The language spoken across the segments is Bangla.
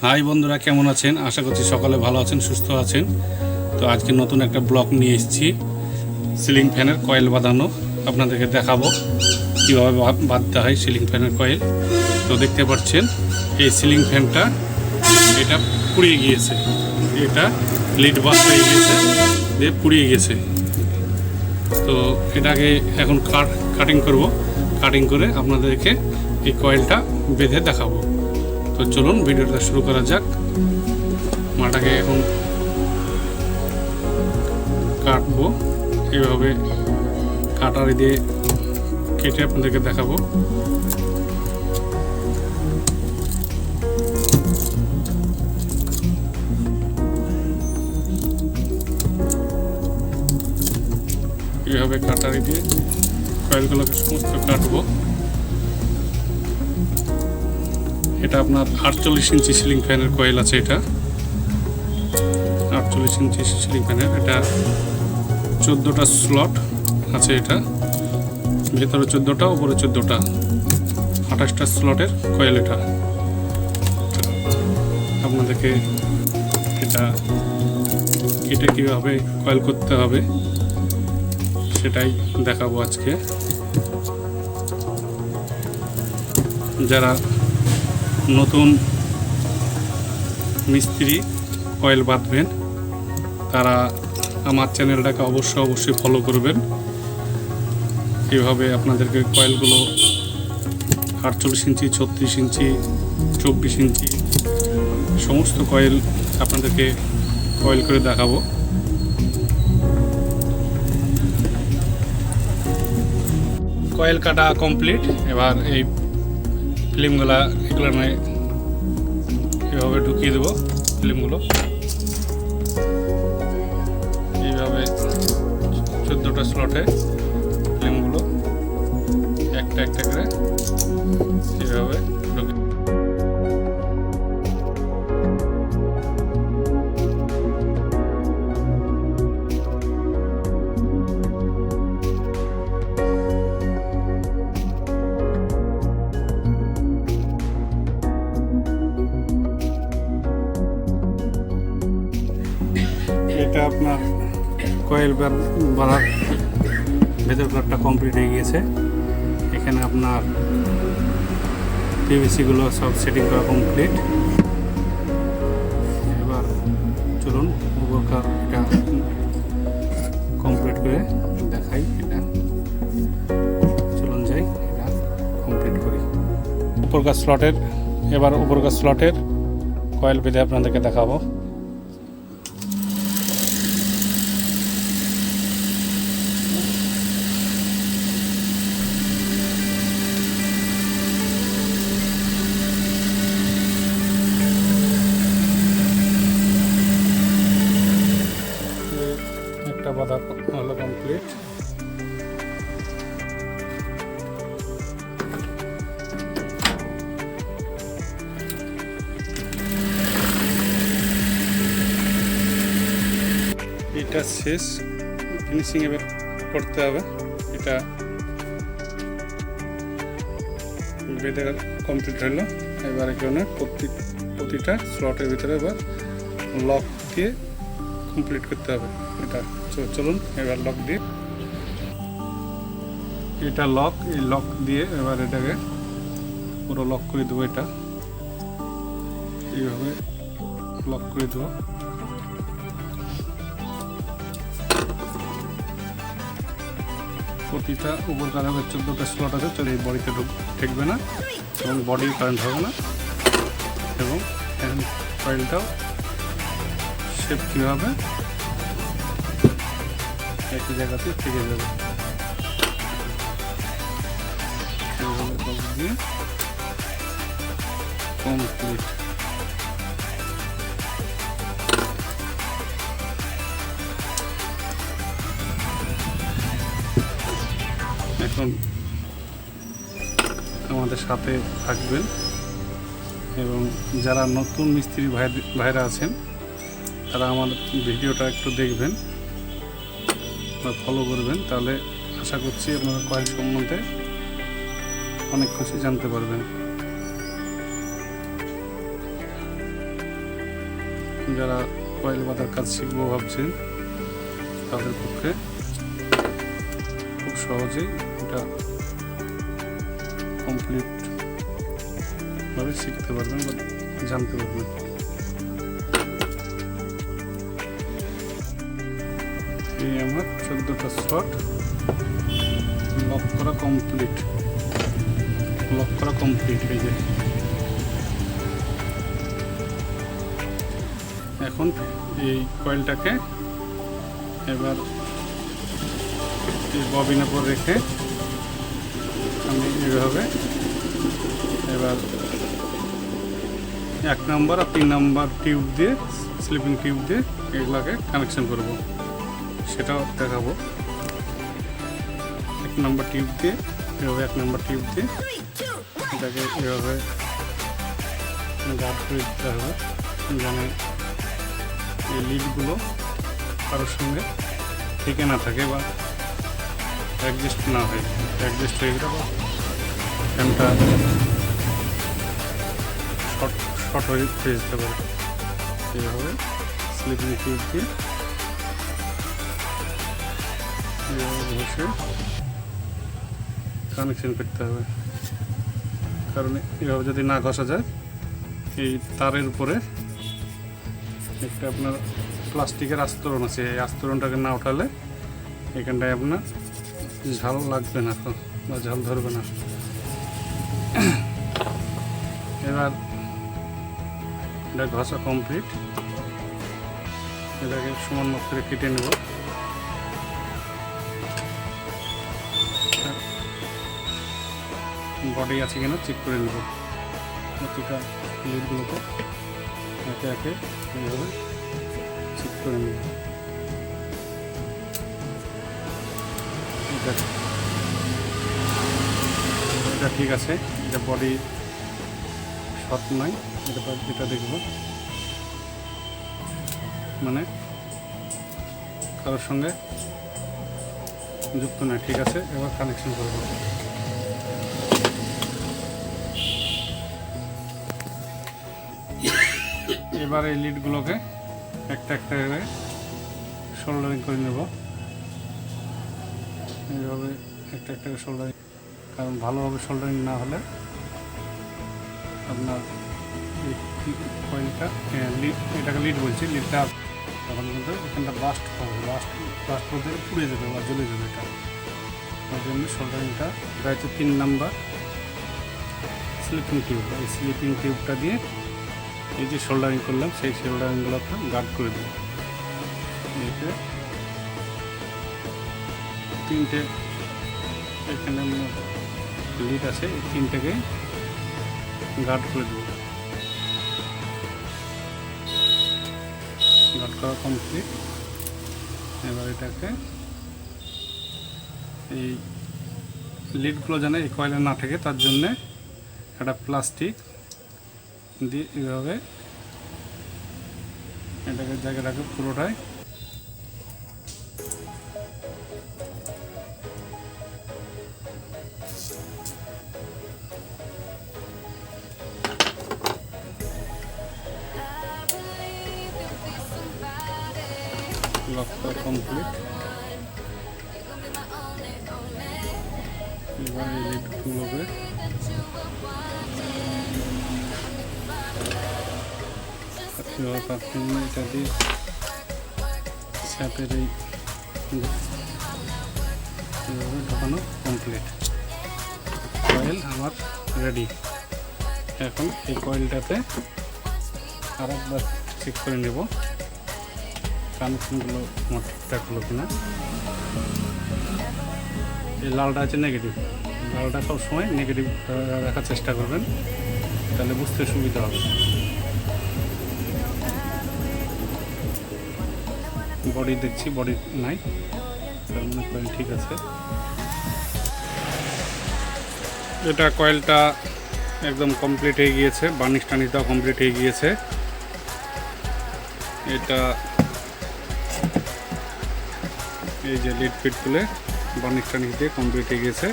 হাই বন্ধুরা, কেমন আছেন? আশা করছি সকালে ভালো আছেন, সুস্থ আছেন। তো আজকে নতুন একটা ব্লগ নিয়ে এসেছি। সিলিং ফ্যানের কয়েল বাঁধানো আপনাদেরকে দেখাবো কীভাবে বাঁধতে হয় সিলিং ফ্যানের কয়েল। তো দেখতে পাচ্ছেন এই সিলিং ফ্যানটা এটা পুড়িয়ে গিয়েছে, এটা লিড বাস্ট হয়ে গিয়েছে, দিয়ে পুড়িয়ে গেছে। তো এটাকে এখন কাটিং করব, কাটিং করে আপনাদেরকে এই কয়েলটা বেঁধে দেখাবো। তো চলুন ভিডিওটা শুরু করা যাক। মাটাকে এখন কাটবো, এইভাবে কাটারি দিয়ে কেটে আপনাদেরকে দেখাবো। এইভাবে কাটারি দিয়ে কয়েলগুলোকে সমস্ত কাটবো। এটা আপনার 48 ইঞ্চি সিলিং ফ্যানের কয়েল আছে, এটা 48 ইঞ্চি সিলিং ফ্যানের। এটা 14টা স্লট আছে, এটা ভেতরে 14টা, উপরে 14টা, 28টা স্লটের কয়েল এটা। আপনাদেরকে এটা কেটে কীভাবে কয়েল করতে হবে সেটাই দেখাবো আজকে। যারা নতুন মিস্ত্রি কয়েল বাঁধবেন তারা আমার চ্যানেলটাকে অবশ্যই ফলো করবেন। এভাবে আপনাদেরকে কয়েলগুলো 48 ইঞ্চি, 36 ইঞ্চি, 24 ইঞ্চি সমস্ত কয়েল আপনাদেরকে কয়েল করে দেখাবো। কয়েল কাটা কমপ্লিট। এবার এই ফিল্মগুলো এগুলো নয়, এভাবে ঢুকিয়ে দেবো ফিল্মগুলো। এইভাবে 14টা স্লটে ফিল্মগুলো একটা একটা করে এইভাবে ঢুকিয়ে এটা আপনার কয়েল বাঁধার ভেতরকারটা কমপ্লিট হয়ে গিয়েছে। এখানে আপনার পিভিসিগুলো সব সেটিং করা কমপ্লিট। এবার চলুন উপরকার এটা কমপ্লিট করে দেখাই। এটা চলুন যাই, এটা কমপ্লিট করি। উপরকার স্লটের কয়েল বেঁধে আপনাদেরকে দেখাবো। একটা বাঁধা হলো কমপ্লিট। এটা শেষ, ফিনিশিং এবার করতে হবে। এটা বেঁধে কমপ্লিট হলো। এবার এখানে প্রতিটা স্লটের ভিতরে এবার লক দিয়ে কমপ্লিট করতে হবে। এটা চলুন এবার লক দিয়ে, এটা লক, এই লক দিয়ে এবার এটাকে পুরো লক করে দেবো। এটা এইভাবে লক করে দেবো। প্রতিটা উপর কারণে 14টা স্লট আছে, চলে এই বডিতে ঠেকবে না এবং বডি কারেন্ট হবে না, এবং কয়েলটাও সেফটি হবে, একই জায়গাতে থেকে যাবে। কমপ্লিট। এখন আমাদের সাথে থাকবেন এবং যারা নতুন মিস্ত্রি ভাইরা আছেন তারা আমার ভিডিওটা একটু দেখবেন বা ফলো করবেন, তাহলে আশা করছি আপনারা কয়েল সম্বন্ধে অনেক কিছু জানতে পারবেন। যারা কয়েল বাঁধার কাজ শিখবো ভাবছেন তাদের পক্ষে খুব সহজেই এটা কমপ্লিট ভাবে শিখতে পারবেন বা জানতে পারবেন। এই আমার 14টা শট লক করা কমপ্লিট। এই যে এখন এই কয়েলটাকে এবার এই ববিনের উপর রেখে আমি এইভাবে এবার 1 নম্বর আর 3 নম্বর টিউব দিয়ে স্লিপিং টিউব দিয়ে এগুলাকে কানেকশন করব, সেটাও দেখাবো। 1 নম্বর টিউব দিয়ে এভাবে 1 নম্বর টিউব দিয়ে এটাকে এভাবে গার্ড করে দিতে হবে, যেন এই লিডগুলো কারোর সঙ্গে থেকে না থাকে বা অ্যাডজাস্ট না হয়। অ্যাডজাস্ট হয়ে গেলে বা ফ্যানটা শর্ট হয়ে যেতে পারে। এইভাবে স্লিপিং টিউব দিয়ে এইভাবে ঘষে কানেকশন করতে হবে, কারণ এভাবে যদি না ঘষা যায় এই তারের উপরে একটা আপনার প্লাস্টিকের আস্তরণ আছে, এই আস্তরণটাকে না উঠালে এখানটায় আপনার ঝাল লাগবে না বা ঝাল ধরবে না। এবার এটা ঘষা কমপ্লিট, এটাকে সমান মাপ করে কেটে নেব। বডি আছে কিনা চেক করে নেব। প্রতিটা লিডগুলোকে একে একে এইভাবে চেক করে নেব। এটা ঠিক আছে, এটা বডি শর্ট নয়, এটা দেখব মানে কারোর সঙ্গে যুক্ত নয়। ঠিক আছে, এবার কানেকশন করব। এবার এই লিডগুলোকে একটা একটা করে সোল্ডারিং করে নেব। এইভাবে একটা একটা করে সোল্ডারিং, কারণ ভালোভাবে সোল্ডারিং না হলে আপনার এই কয়েলটা এটাকে লিড বলছি, লিডটা তখন কিন্তু এখানটা বাস্ট হবে, বাস্ট করতে পুড়ে যাবে বা জ্বলে যাবে। এটা তার জন্য সোল্ডারিংটা, এটা হচ্ছে 3 নাম্বার স্লিপিং টিউব। এই স্লিপিং টিউবটা দিয়ে এই যে সোল্ডারিং করলাম সেই সোল্ডারিংগুলোকে গার্ড করে দেবো। এতে 3টে এখানে লিড আছে, এই 3টেকে গার্ড করে দেবো। গার্ড করা কমপ্লিট। এবার এটাকে এই লিডগুলো যেন এই কয়েলে না থাকে তার জন্যে একটা প্লাস্টিক দিয়ে এইভাবে এটাকে জায়গাটাকে পুরোটাই লক করা কমপ্লিট। এবার এই লিডগুলোকে এটা দিয়ে সাথের এইভাবে ঢোকানো কমপ্লিট। কয়েল আমার রেডি। এখন এই কয়েলটাতে আর একবার চেক করে নেব কানেকশনগুলো আমার ঠিকঠাক হলো কিনা। এই লালটা আছে নেগেটিভ, লালটা সবসময় নেগেটিভ রাখার চেষ্টা করবেন, তাহলে বুঝতে সুবিধা হবে। বডি দেখছি বডি নাই, তার মানে কয়েল ঠিক আছে। এটা কয়েলটা একদম কমপ্লিট হয়ে গিয়েছে, বার্নিশ টার্নিশটাও কমপ্লিট হয়ে গিয়েছে। এটা এই যে লিড ফিট তুলে বার্নিশ টার্নিশ দিয়ে কমপ্লিট হয়ে গিয়েছে।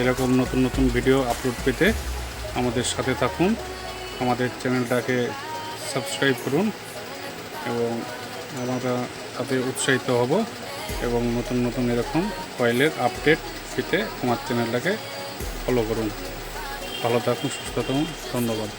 এরকম নতুন নতুন ভিডিও আপলোড পেতে আমাদের সাথে থাকুন, আমাদের চ্যানেলটাকে সাবস্ক্রাইব করুন এবং আমরা তাতে উৎসাহিত হব এবং নতুন নতুন এরকম কয়েলের আপডেট পেতে আমার চ্যানেলটাকে ফলো করুন। ভালো থাকুন, সুস্থ থাকুন, ধন্যবাদ।